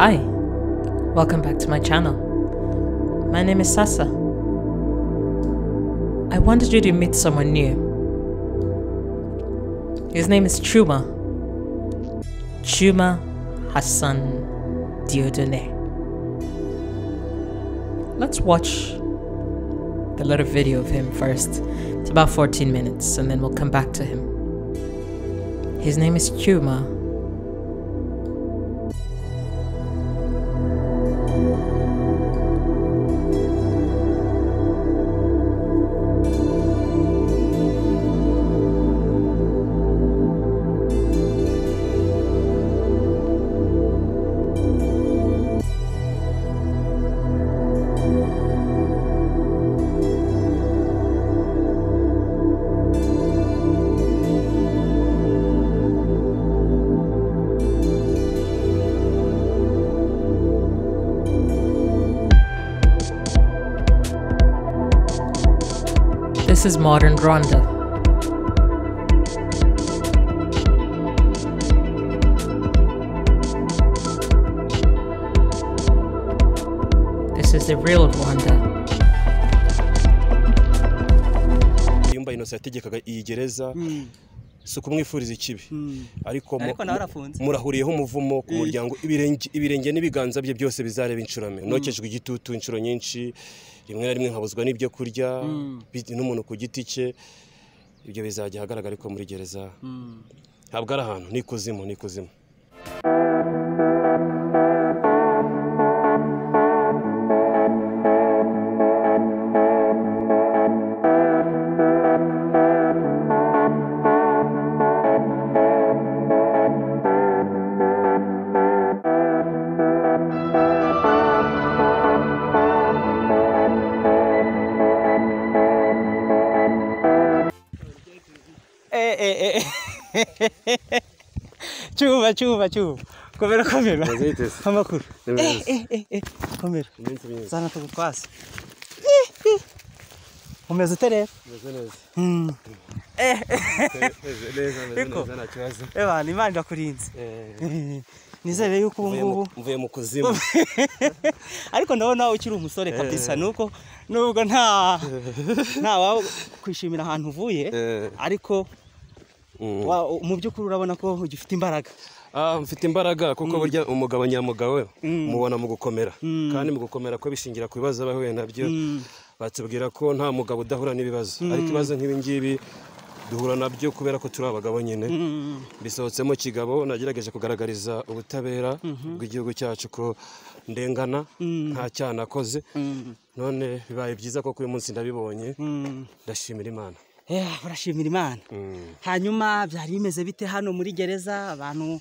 Hi, welcome back to my channel. My name is Sasa. I wanted you to meet someone new. His name is Cyuma Hassan Diodone. Let's watch the little video of him first. It's about 14 minutes and then we'll come back to him. His name is Cyuma. This is modern Rwanda. This is the real Rwanda. Yumba Innocent yategekaga iyi gereza so kumwifuriza ikibi ariko murahuriyeho umuvumo ku muryango ibirenge n'ibiganza bye byose bizareba incurame nokejwe igitutu incuro nyinshi rimwe na rimwe nkabuzwa n'ibyo kurya n'umuntu ku giti cye ibyo bizajya hagaragara ariko muri gereza ntabwo ari ahantu nikuzimu Cyuma komera amakuru komera zana tukwase umeze utere neza Imana irakurinze nizere yuko ubu mvuye mu kuzimu ariko ndabona ukiri umusore kabisa nuko nubwo nta wa kwishimira ahantu uvuye ariko mu by'ukuri urabona ko ugifite imbaraga mfite imbaraga kuko burya umugabo nyamugabo mubona mu gukomera kandi mu gukomera ko bishingira ku bibazo abahuye nabyo batubwira ko nta mugabo udahura n'ibibazo ariko ibibazo nk'ibi ngibi duhura nabyo kubera ko turi abagabo nyine bisohotsemo kigabo nagerageje kugaragariza ubutabera bw'igihugu cyacu ko ndengana nta cyaha nakoze none bibaye byiza ko uyu munsi ndabibonye ndashimira Imana. Barashimira Imana. Hanyuma byari bimeze bite hano muri gereza abantu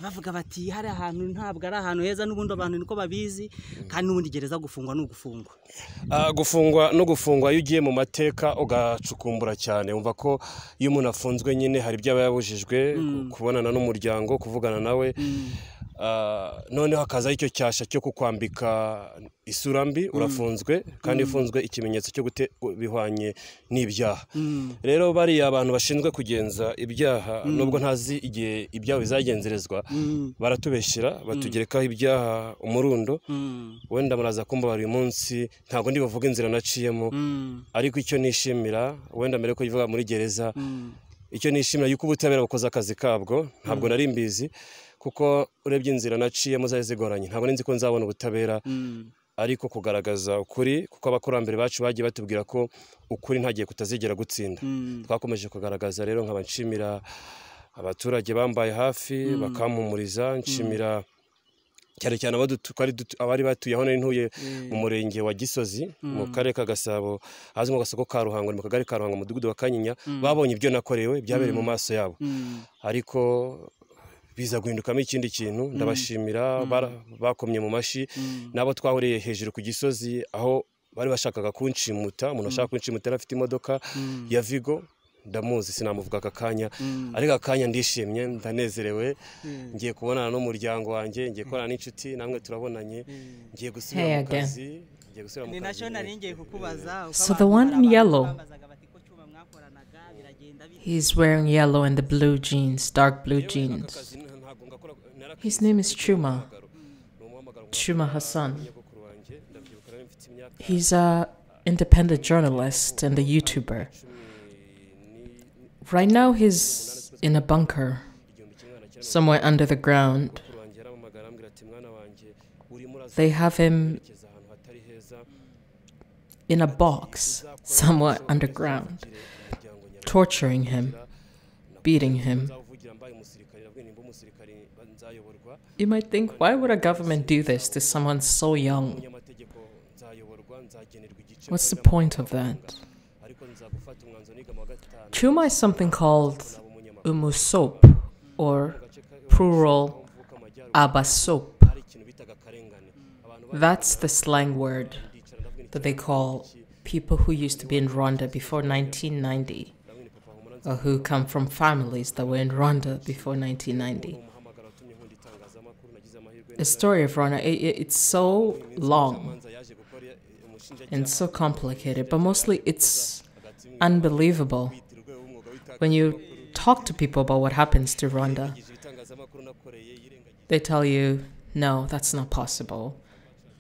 bavuga bati hari ahantu ntabwo ari ahantu heza n'ubundi abantu niko babizi kandi n'ubundi gereza gufungwa no gufungwa iyo ugiye mu mateka ugacukumbura cyane umva ko iyo umuntu afunzwe nyine hari ibyaba yabujijwe kubonana n'umuryango kuvugana nawe noneho hakaza icyo cyasha cyo kukwambika isura mbi urafunzwe kandi ifunzwe ikimenyetso cyo bihwanye n'ibyaha rero bari abantu bashinzwe kugenza ibyaha nubwo ntazi igihe ibyaha bizagenzerezwa baratubeshyira batugerekaho ibyaha umurundo wenda muraza kumva uyu munsi ntabwo ndi buvuge inzira naciyemo ariko icyo nishimira wenda mbere ko yivuga muri gereza icyo nishimira yuko ubutabera bukoze akazi kabwo ntabwo nari mbizi kuko urebye inzira naciyemo zari zigoranye ntabwo nzi ko nzabona ubutabera ariko kugaragaza ukuri kuko abakurambere bacu bagiye batubwira ko ukuri ntagiye kutazigera gutsinda twakomeje kugaragaza rero nkabanshimira abaturage bambaye hafi bakampumuriza nshimira cyane abari batuye aho ntuye mu murenge wa Gisozi mu karere ka Gasabo hazwi mu gasoko ka Ruhango mu kagari ka Ruhango mu mudugudu wa Kanyinya babonye ibyo nakorewe byabereye mu maso yabo ariko biza guhindukamo ikindi kintu ndabashimira bakomye mu mashi nabo twahuriye hejuru ku Gisozi aho bari bashakaga kunshimuta umuntu ashaka kunshimuta afite imodoka ya Vigo ndamuzi sinamuvuga akakanya ariko akanya ndishimye ndanezerewe ngiye kubonana n'umuryango wanjye ngiye korana n'inshuti namwe turabonanye ngiye gusubira mu kazi ni national ngiye kukubaza So the one in yellow, he's wearing yellow and the blue jeans, dark blue jeans. His name is Cyuma. Cyuma Hassan. He's a independent journalist and a YouTuber. Right now he's in a bunker somewhere under the ground. They have him in a box somewhere underground, torturing him, beating him. You might think, why would a government do this to someone so young? What's the point of that? Cyuma is something called umusop, or plural abasop. That's the slang word that they call people who used to be in Rwanda before 1990, or who come from families that were in Rwanda before 1990. The story of Rwanda, it's so long and so complicated, but mostly it's unbelievable. When you talk to people about what happens to Rwanda, they tell you, no, that's not possible.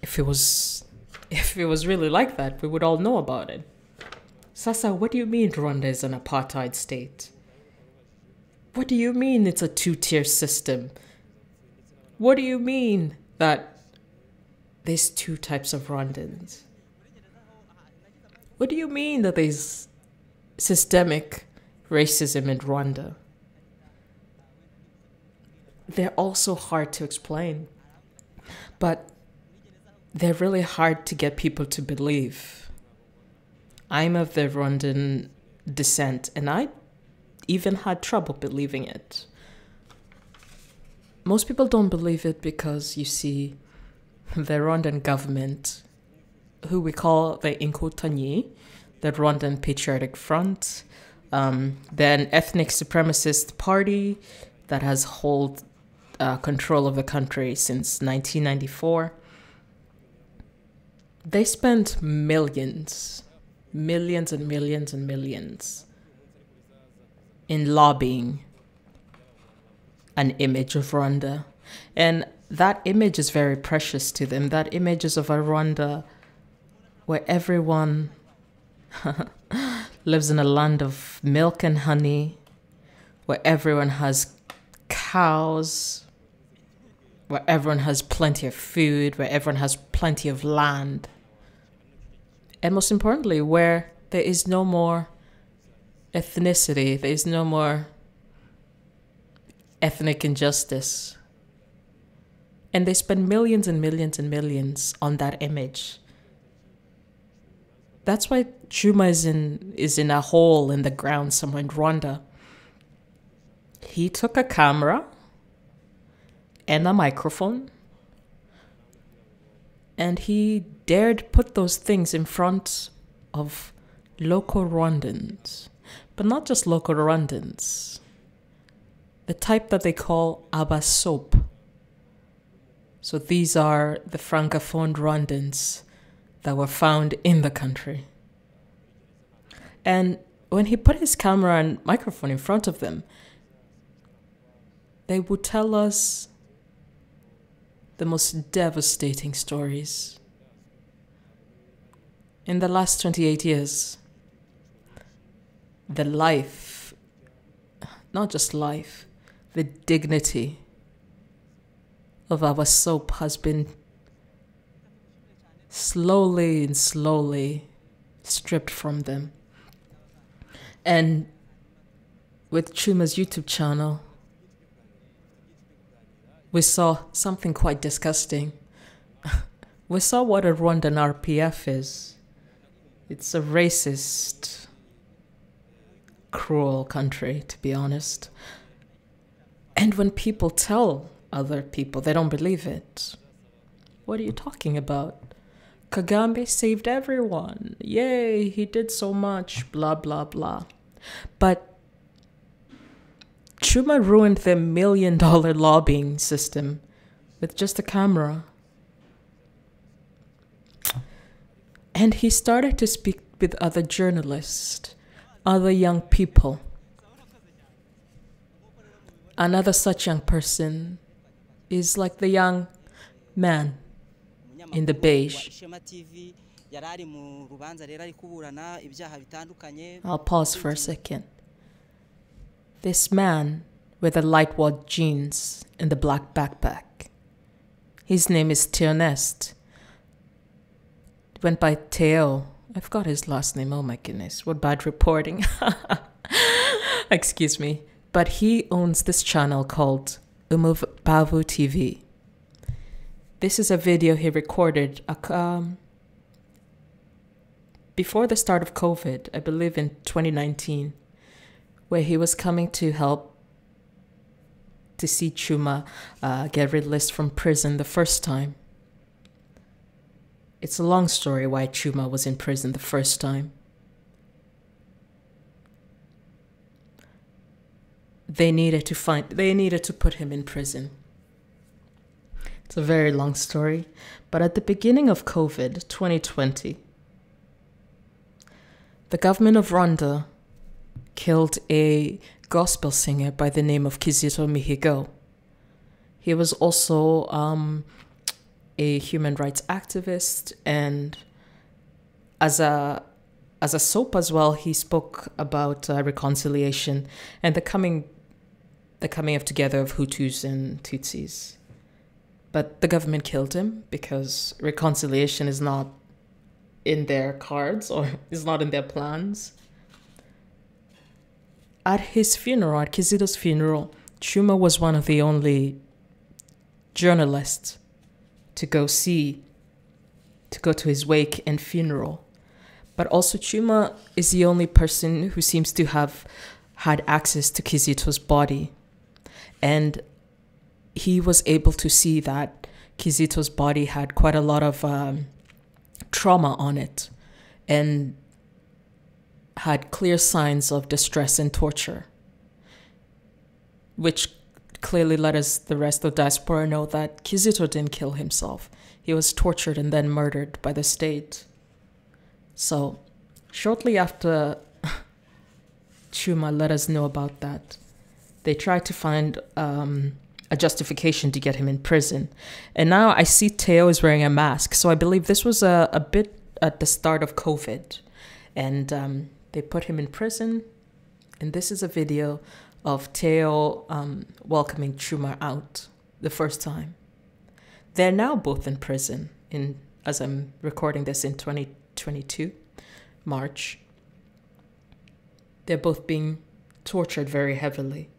If it was really like that, we would all know about it. Sasa, what do you mean Rwanda is an apartheid state? What do you mean it's a two-tier system? What do you mean that there's two types of Rwandans? What do you mean that there's systemic racism in Rwanda? They're also hard to explain, but they're really hard to get people to believe. I'm of the Rwandan descent, and I even had trouble believing it. Most people don't believe it because, you see, the Rwandan government, who we call the Inkotanyi, the Rwandan Patriotic Front, then ethnic supremacist party that has held control of the country since 1994. They spent millions and millions and millions in lobbying an image of Rwanda. And that image is very precious to them. That image is of a Rwanda where everyone lives in a land of milk and honey, where everyone has cows, where everyone has plenty of food, where everyone has plenty of land. And most importantly, where there is no more ethnicity, there is no more ethnic injustice. And they spend millions and millions and millions on that image. That's why Cyuma is in a hole in the ground somewhere in Rwanda. He took a camera and a microphone, and he dared put those things in front of local Rwandans. But not just local Rwandans. The type that they call abasop. So these are the francophone Rwandans that were found in the country. And when he put his camera and microphone in front of them, they would tell us the most devastating stories. In the last 28 years, the life, not just life, the dignity of our soap has been slowly and slowly stripped from them. And with Cyuma's YouTube channel, we saw something quite disgusting. We saw what a Rwandan RPF is. It's a racist, cruel country, to be honest. And when people tell other people, they don't believe it. What are you talking about? Kagame saved everyone. Yay, he did so much, blah, blah, blah. But Cyuma ruined the $1 million lobbying system with just a camera. And he started to speak with other journalists, other young people. Another such young person is like the young man in the beige. Ishema TV yarari mu rubanza rero ari kuburana ibyaha bitandukanye. I'll pause for a second. This man with the light white jeans and the black backpack. His name is Theonest. Went by Theo. I forgot his last name. Oh my goodness. What bad reporting. Excuse me. But he owns this channel called Umubavu TV. This is a video he recorded before the start of COVID, I believe in 2019, where he was coming to help to see Cyuma get released from prison the first time. It's a long story why Cyuma was in prison the first time. They needed to put him in prison. It's a very long story, but at the beginning of COVID 2020, the government of Rwanda killed a gospel singer by the name of Kizito Mihigo. He was also a human rights activist, and as a soap as well, he spoke about reconciliation and the coming of together of Hutus and Tutsis. But the government killed him because reconciliation is not in their cards or is not in their plans. At his funeral, at Kizito's funeral, Cyuma was one of the only journalists to go to his wake and funeral. But also Cyuma is the only person who seems to have had access to Kizito's body. And he was able to see that Kizito's body had quite a lot of trauma on it and had clear signs of distress and torture, which clearly let the rest of diaspora know that Kizito didn't kill himself. He was tortured and then murdered by the state. So shortly after Cyuma let us know about that, they tried to find a justification to get him in prison. And now I see Theo is wearing a mask. So I believe this was a bit at the start of COVID. And they put him in prison. And this is a video of Theo welcoming Cyuma out the first time. They're now both in prison, as I'm recording this in 2022, March. They're both being tortured very heavily.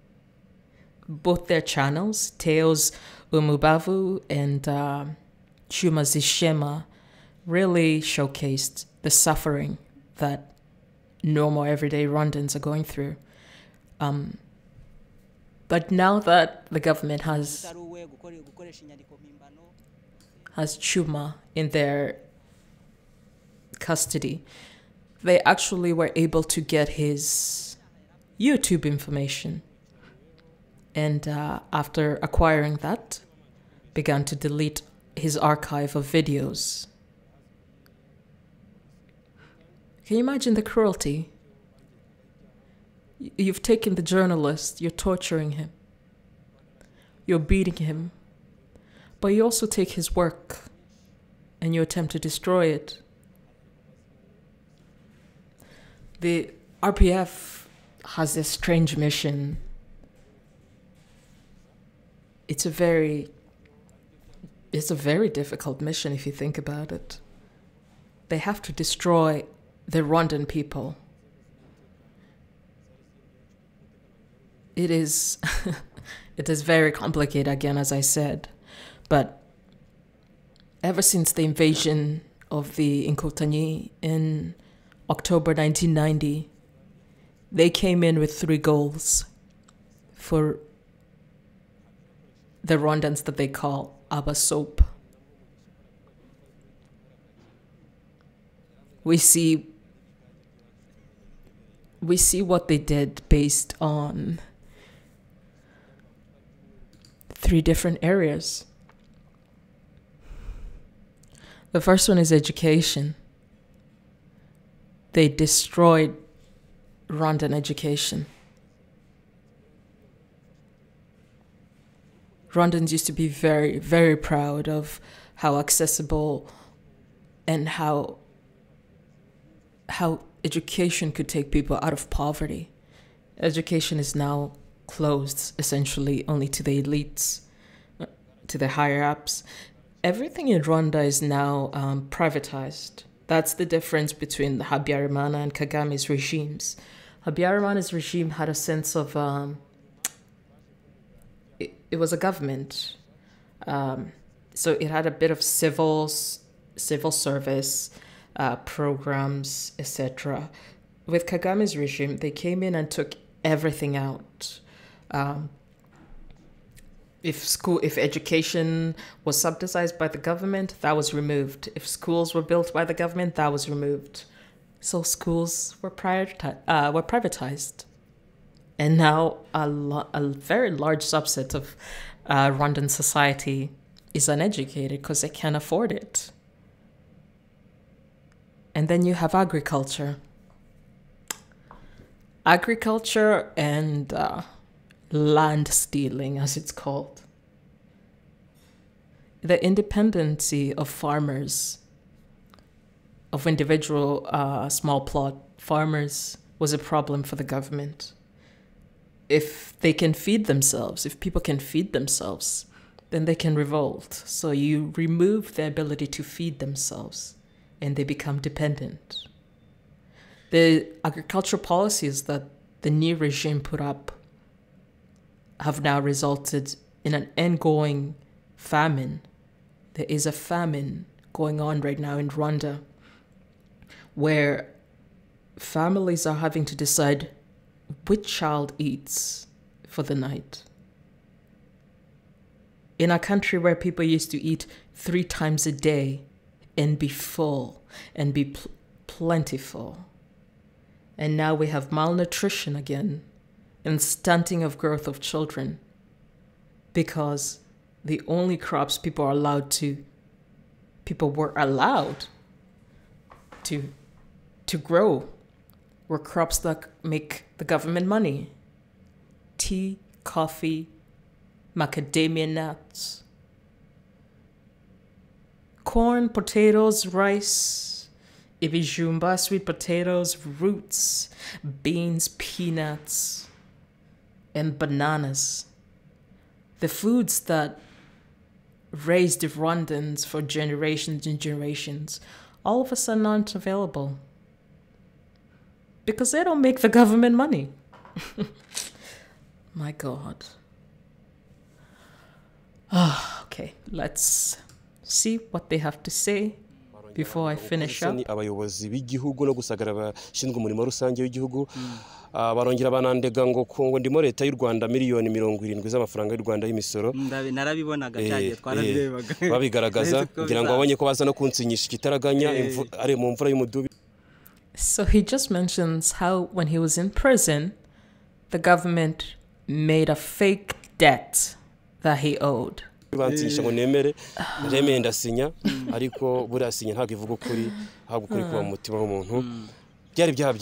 Both their channels, Theo's Umubavu and Cyuma's Ishema, really showcased the suffering that normal everyday Rwandans are going through. But now that the government has Cyuma in their custody, they actually were able to get his YouTube information. And after acquiring that, began to delete his archive of videos. Can you imagine the cruelty? You've taken the journalist, you're torturing him, you're beating him, but you also take his work and you attempt to destroy it. The RPF has this strange mission. It's a very difficult mission if you think about it. They have to destroy the Rwandan people. It is very complicated again, as I said, but ever since the invasion of the Inkotanyi in October 1990, they came in with 3 goals for the Rwandans that they call Abasoap. We see what they did based on 3 different areas. The first one is education. They destroyed Rwandan education. Rwandans used to be very, very proud of how accessible and how education could take people out of poverty. Education is now closed essentially only to the elites, to the higher ups. Everything in Rwanda is now privatized. That's the difference between the Habyarimana and Kagame's regimes. Habyarimana's regime had a sense of, it was a government. So it had a bit of civil service, programs, etc. With Kagame's regime, they came in and took everything out. If education was subsidized by the government, that was removed. If schools were built by the government, that was removed. So schools were privatized. And now a very large subset of Rwandan society is uneducated because they can't afford it. And then you have agriculture. Agriculture and land stealing, as it's called. The independency of farmers, of individual small plot farmers, was a problem for the government. If they can feed themselves, if people can feed themselves, then they can revolt. So you remove their ability to feed themselves and they become dependent. The agricultural policies that the new regime put up have now resulted in an ongoing famine. There is a famine going on right now in Rwanda where families are having to decide which child eats for the night. In a country where people used to eat 3 times a day and be full and be plentiful. And now we have malnutrition again and stunting of growth of children because the only crops people were allowed to grow were crops that make the government money. Tea, coffee, macadamia nuts, corn, potatoes, rice, ibijumba, sweet potatoes, roots, beans, peanuts, and bananas. The foods that raised the Rwandans for generations and generations, all of a sudden aren't available. Because they don't make the government money. My God. Okay, let's see what they have to say before I finish up. Abayobozi b'igihugu no gusagara abashinzwe umurimo rusange w'igihugu barongera banandega ngo Kongo ndimo leta y'u Rwanda miliyoni 70 z'amafaranga y'u Rwanda y'imisoro. Narabibonaga cyagiye twarabirebaga. Babigaragaza kugira ngo babonye ko baza no kunsinyisha ikitaraganya ari mu mvura y'umudubi. So he just mentions how when he was in prison, the government made a fake debt that he owed. Bansinyisha ngo nemere remeye ndasinya ariko burasinya ntabwo ivuga ukuri ahubwo ukuri kuba mu mutima w'umuntu. Byari bya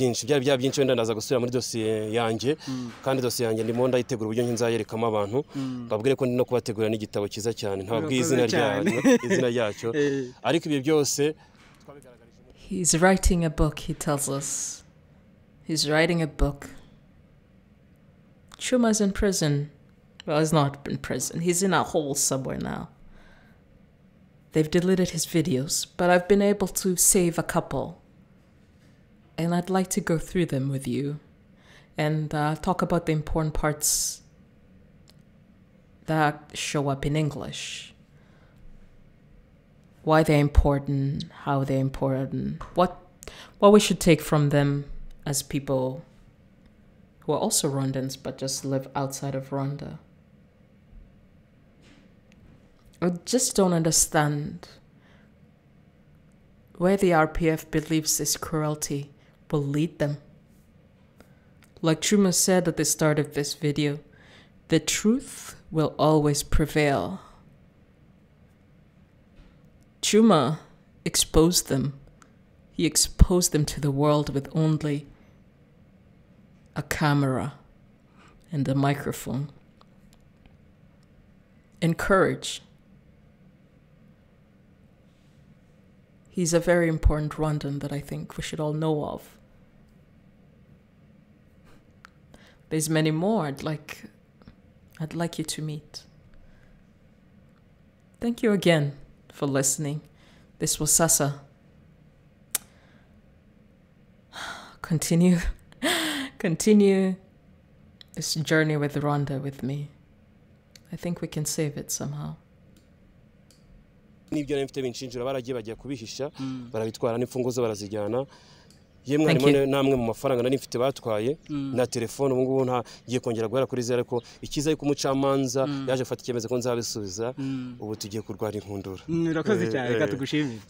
byinshi wenda ndaza gusubira muri dossier yanjye kandi dossier yanjye ndimo ndayitegura uburyo nzayerekamo abantu babwire ko ndi no kubategura n'igitabo cyiza cyane ntabwo izina ryacyo ariko ibyo byose. He's writing a book, he tells us. He's writing a book. Cyuma's in prison. Well, he's not in prison. He's in a hole somewhere now. They've deleted his videos, but I've been able to save a couple. And I'd like to go through them with you and talk about the important parts that show up in English. Why they're important, how they're important, what we should take from them as people who are also Rwandans but just live outside of Rwanda. I just don't understand where the RPF believes this cruelty will lead them. Like Cyuma said at the start of this video, the truth will always prevail. Cyuma exposed them. He exposed them to the world with only a camera and a microphone. And courage. He's a very important Rwandan that I think we should all know of. There's many more I'd like you to meet. Thank you again for listening. This was Sasa. Continue this journey with Rwanda with me. I think we can save it somehow. Nibyo nifite binshinjura baragiye bajya kubihisha barabitwara n'imfunguzo barazijyana yemwe harimo namwe mu mafaranga nari mfite batwaye na telefone ubu ngubu nta giye kongera guhera kuri zero ariko ikiza yuko umucamanza yaje gufata icyemezo ko nzabisubiza ubu tugiye kurwara inkundura. Urakoze cyane reka tugushimire.